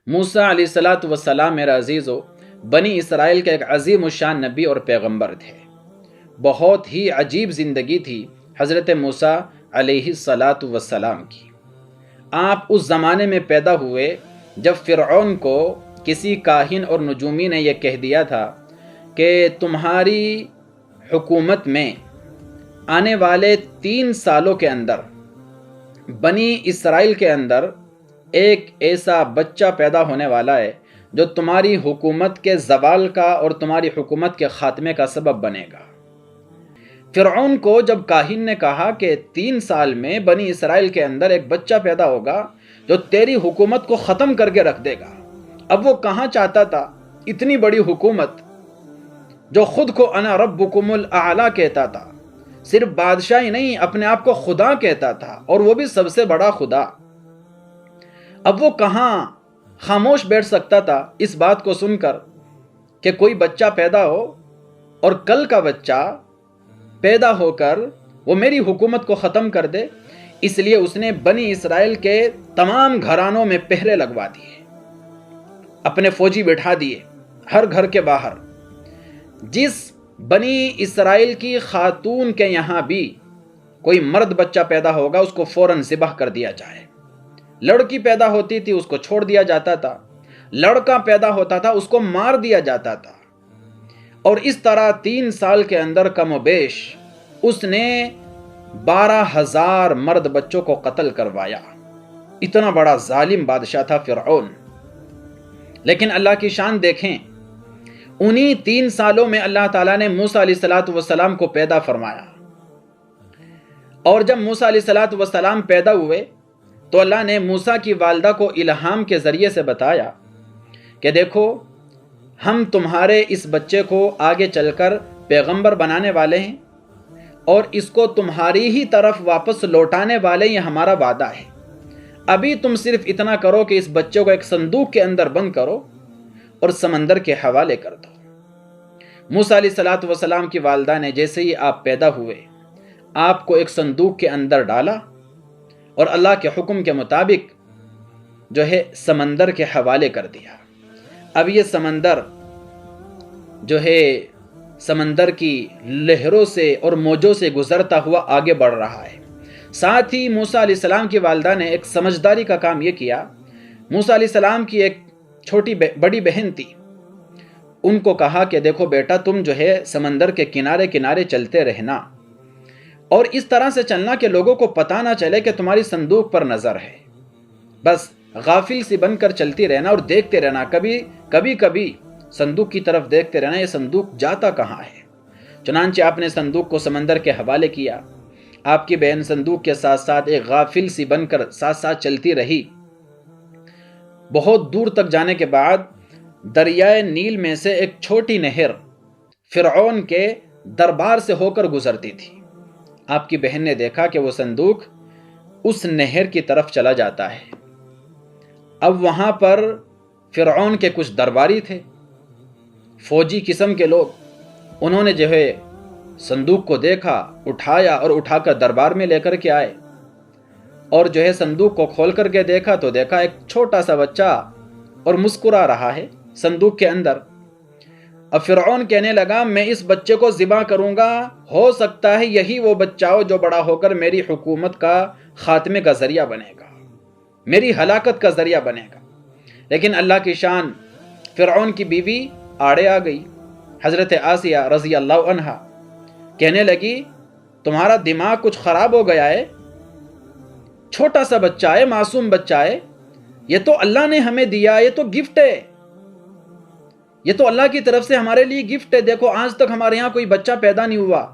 موسیٰ علیہ الصلوۃ والسلام میرا عزیزو بنی اسرائیل کے ایک عظیم الشان نبی اور پیغمبر تھے۔ بہت ہی عجیب زندگی تھی حضرت موسیٰ علیہ الصلوۃ والسلام کی۔ آپ اس زمانے میں پیدا ہوئے جب فرعون کو کسی کاہن اور نجومی نے یہ کہہ دیا تھا کہ تمہاری حکومت میں آنے والے 3 سالوں کے اندر بنی اسرائیل کے اندر ایک ایسا بچہ پیدا ہونے والا ہے جو تمہاری حکومت کے زوال کا اور تمہاری حکومت کے خاتمے کا سبب بنے گا۔ فرعون کو جب کاہن نے کہا کہ 3 سال میں بنی اسرائیل کے اندر ایک بچہ پیدا ہوگا جو تیری حکومت کو ختم کر کے رکھ دے گا، اب وہ کہاں چاہتا تھا اتنی بڑی حکومت، جو خود کو انا ربکم الاعلی کہتا تھا، صرف بادشاہی نہیں اپنے آپ کو خدا کہتا تھا، اور وہ بھی سب سے بڑا خدا۔ اب وہ کہاں خاموش بیٹھ سکتا تھا اس بات کو سن کر کہ کوئی بچہ پیدا ہو اور کل کا بچہ پیدا ہو کر وہ میری حکومت کو ختم کر دے۔ اس لیے اس نے بنی اسرائیل کے تمام گھرانوں میں پہرے لگوا دیے، اپنے فوجی بٹھا دیے ہر گھر کے باہر۔ جس بنی اسرائیل کی خاتون کے یہاں بھی کوئی مرد بچہ پیدا ہوگا اس کو فوراً ذبح کر دیا جائے۔ لڑکی پیدا ہوتی تھی اس کو چھوڑ دیا جاتا تھا، لڑکا پیدا ہوتا تھا اس کو مار دیا جاتا تھا۔ اور اس طرح 3 سال کے اندر کم و بیش اس نے 12,000 مرد بچوں کو قتل کروایا۔ اتنا بڑا ظالم بادشاہ تھا فرعون۔ لیکن اللہ کی شان دیکھیں، انہی 3 سالوں میں اللہ تعالیٰ نے موسیٰ علیہ الصلوۃ والسلام کو پیدا فرمایا۔ اور جب موسیٰ علیہ الصلوۃ والسلام پیدا ہوئے تو اللہ نے موسیٰ کی والدہ کو الہام کے ذریعے سے بتایا کہ دیکھو، ہم تمہارے اس بچے کو آگے چل کر پیغمبر بنانے والے ہیں اور اس کو تمہاری ہی طرف واپس لوٹانے والے، یہ ہمارا وعدہ ہے۔ ابھی تم صرف اتنا کرو کہ اس بچے کو ایک صندوق کے اندر بند کرو اور سمندر کے حوالے کر دو۔ موسیٰ علیہ الصلوۃ والسلام کی والدہ نے جیسے ہی آپ پیدا ہوئے آپ کو ایک صندوق کے اندر ڈالا اور اللہ کے حکم کے مطابق جو ہے سمندر کے حوالے کر دیا۔ اب یہ سمندر جو ہے سمندر کی لہروں سے اور موجوں سے گزرتا ہوا آگے بڑھ رہا ہے۔ ساتھ ہی موسیٰ علیہ السلام کی والدہ نے ایک سمجھداری کا کام یہ کیا، موسیٰ علیہ السلام کی ایک بڑی بہن تھی، ان کو کہا کہ دیکھو بیٹا، تم جو ہے سمندر کے کنارے کنارے چلتے رہنا، اور اس طرح سے چلنا کہ لوگوں کو پتہ نہ چلے کہ تمہاری صندوق پر نظر ہے، بس غافل سی بن کر چلتی رہنا اور دیکھتے رہنا، کبھی صندوق کی طرف دیکھتے رہنا، یہ صندوق جاتا کہاں ہے۔ چنانچہ آپ نے صندوق کو سمندر کے حوالے کیا۔ آپ کی بہن صندوق کے ساتھ ساتھ ایک غافل سی بن کر ساتھ ساتھ چلتی رہی۔ بہت دور تک جانے کے بعد دریائے نیل میں سے ایک چھوٹی نہر فرعون کے دربار سے ہو کر گزرتی تھی۔ آپ کی بہن نے دیکھا کہ وہ صندوق اس نہر کی طرف چلا جاتا ہے۔ اب وہاں پر فرعون کے کچھ درباری تھے، فوجی قسم کے لوگ، انہوں نے جو ہے صندوق کو دیکھا، اٹھایا اور اٹھا کر دربار میں لے کر کے آئے، اور جو ہے صندوق کو کھول کر کے دیکھا تو دیکھا ایک چھوٹا سا بچہ اور مسکرا رہا ہے صندوق کے اندر۔ اب فرعون کہنے لگا، میں اس بچے کو ذبح کروں گا، ہو سکتا ہے یہی وہ بچہ ہو جو بڑا ہو کر میری حکومت کا خاتمے کا ذریعہ بنے گا، میری ہلاکت کا ذریعہ بنے گا۔ لیکن اللہ کی شان، فرعون کی بیوی آڑے آ گئی، حضرت آسیہ رضی اللہ عنہا، کہنے لگی تمہارا دماغ کچھ خراب ہو گیا ہے، چھوٹا سا بچہ ہے، معصوم بچہ ہے، یہ تو اللہ نے ہمیں دیا، یہ تو گفٹ ہے، یہ تو اللہ کی طرف سے ہمارے لیے گفٹ ہے۔ دیکھو آج تک ہمارے یہاں کوئی بچہ پیدا نہیں ہوا،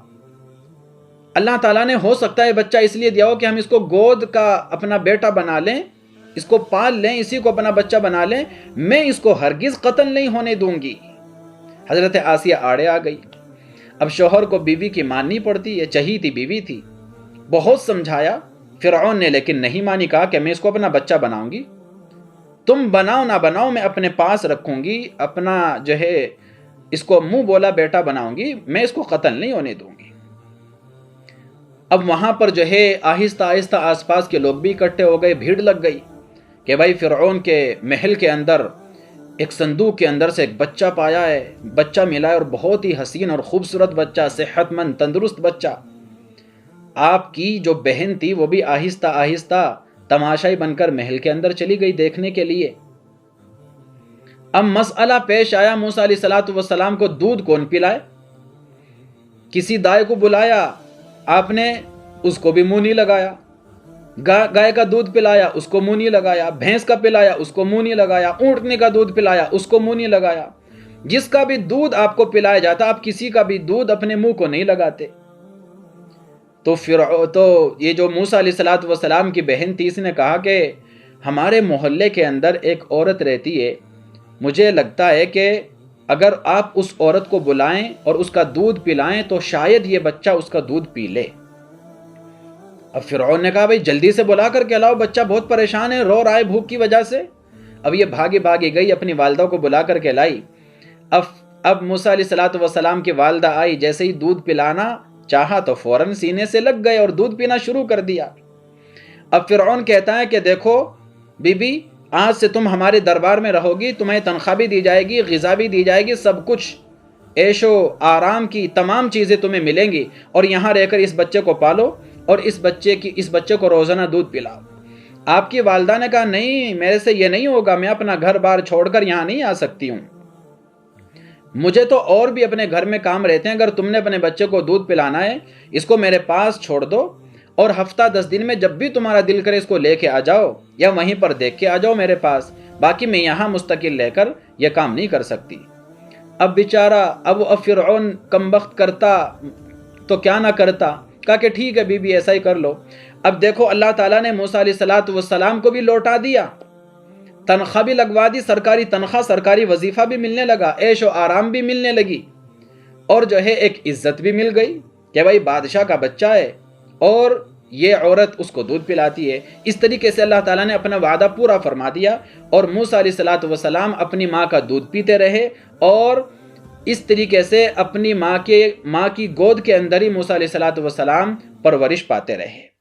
اللہ تعالیٰ نے ہو سکتا ہے بچہ اس لیے دیا ہو کہ ہم اس کو گود کا اپنا بیٹا بنا لیں، اس کو پال لیں، اسی کو اپنا بچہ بنا لیں، میں اس کو ہرگز قتل نہیں ہونے دوں گی۔ حضرت آسیہ آڑے آ گئی۔ اب شوہر کو بیوی کی ماننی پڑتی ہے، چہیتی بیوی تھی، بہت سمجھایا فرعون نے، لیکن نہیں مانی، کہا کہ میں اس کو اپنا بچہ بناؤں گی، تم بناؤ نہ بناؤ میں اپنے پاس رکھوں گی، اپنا جو ہے اس کو منہ بولا بیٹا بناؤں گی، میں اس کو قتل نہیں ہونے دوں گی۔ اب وہاں پر جو ہے آہستہ آہستہ آس پاس کے لوگ بھی اکٹھے ہو گئے، بھیڑ لگ گئی کہ بھائی فرعون کے محل کے اندر ایک صندوق کے اندر سے ایک بچہ پایا ہے، بچہ ملا ہے، اور بہت ہی حسین اور خوبصورت بچہ، صحت مند تندرست بچہ۔ آپ کی جو بہن تھی وہ بھی آہستہ آہستہ تماشائی بن کر محل کے اندر چلی گئی دیکھنے کے لیے۔ اب مسئلہ پیش آیا، موسیٰ علیہ السلام کو دودھ کون پلائے؟ کسی دائے کو بلایا، آپ نے اس کو بھی منہ نہیں لگایا۔ گائے کا دودھ پلایا، اس کو منہ نہیں لگایا۔ بھینس کا پلایا، اس کو منہ نہیں لگایا۔ اونٹنی کا دودھ پلایا، اس کو منہ نہیں لگایا۔ جس کا بھی دودھ آپ کو پلایا جاتا، آپ کسی کا بھی دودھ اپنے منہ کو نہیں لگاتے۔ تو یہ جو موسیٰ علیہ السلام کی بہن تھی، اس نے کہا کہ ہمارے محلے کے اندر ایک عورت رہتی ہے، مجھے لگتا ہے کہ اگر آپ اس عورت کو بلائیں اور اس کا دودھ پلائیں تو شاید یہ بچہ اس کا دودھ پی لے۔ اب فرعون نے کہا بھائی جلدی سے بلا کر کے لاؤ، بچہ بہت پریشان ہے، رو رہا ہے بھوک کی وجہ سے۔ اب یہ بھاگی گئی، اپنی والدہ کو بلا کر کے لائی۔ اب موسیٰ علیہ السلام کی والدہ آئی، جیسے ہی دودھ پلانا چاہا تو فوراً سینے سے لگ گئے اور دودھ پینا شروع کر دیا۔ اب فرعون کہتا ہے کہ دیکھو بی بی، آج سے تم ہمارے دربار میں رہو گی، تمہیں تنخواہ بھی دی جائے گی، غذا بھی دی جائے گی، سب کچھ عیش و آرام کی تمام چیزیں تمہیں ملیں گی، اور یہاں رہ کر اس بچے کو پالو اور اس بچے کو روزانہ دودھ پلاؤ۔ آپ کی والدہ نے کہا نہیں، میرے سے یہ نہیں ہوگا، میں اپنا گھر بار چھوڑ کر یہاں نہیں آ سکتی ہوں، مجھے تو اور بھی اپنے گھر میں کام رہتے ہیں، اگر تم نے اپنے بچے کو دودھ پلانا ہے اس کو میرے پاس چھوڑ دو، اور ہفتہ 10 دن میں جب بھی تمہارا دل کرے اس کو لے کے آ جاؤ، یا وہیں پر دیکھ کے آ جاؤ میرے پاس، باقی میں یہاں مستقل رہ کر یہ کام نہیں کر سکتی۔ اب بیچارہ اب فرعون کم بخت کرتا تو کیا نہ کرتا، کہا کہ ٹھیک ہے بی بی ایسا ہی کر لو۔ اب دیکھو اللہ تعالیٰ نے موسیٰ علیہ السلام کو بھی لوٹا دیا، تنخواہ بھی لگوا دی، سرکاری تنخواہ سرکاری وظیفہ بھی ملنے لگا، عیش و آرام بھی ملنے لگی، اور جو ہے ایک عزت بھی مل گئی کہ بھائی بادشاہ کا بچہ ہے اور یہ عورت اس کو دودھ پلاتی ہے۔ اس طریقے سے اللہ تعالیٰ نے اپنا وعدہ پورا فرما دیا، اور موسیٰ علیہ السلام اپنی ماں کا دودھ پیتے رہے، اور اس طریقے سے اپنی ماں کی گود کے اندر ہی موسیٰ علیہ السلام پرورش پاتے رہے۔